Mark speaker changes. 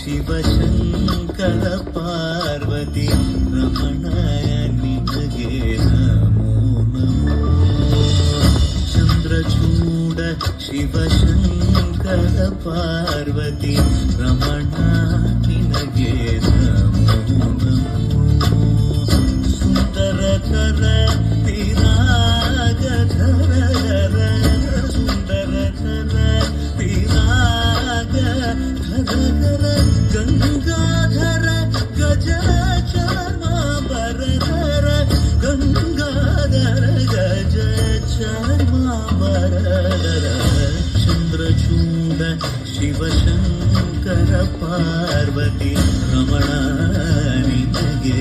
Speaker 1: ಶಿವಶಂಕರ ಪಾರ್ವತಿ ರಮಣ ನಿನಗೆ ನಮೋ ನಮೋ. ಚಂದ್ರಚೂಡ ಶಿವಶಂಕರ ಪಾರ್ವತಿ ರಮಣ ನಿನಗೆ ನಮೋ ನಮೋ. ಸುಂದರಕರ ವಿರಾಗಧರ ಸುಂದರಕರ ವಿರಾಗ ಧರ ಗಂಗಾಧರ ಗಜ ಚಾರ್ಮಾಂಬರಧರ ಗಂಗಾಧರ ಗಜ ಚಾರ್ಮಾಂಬರಧರ. ಚಂದ್ರಚೂಡ ಶಿವಶಂಕರ ಪಾರ್ವತಿ ರಮಣ ನಿನಗೆ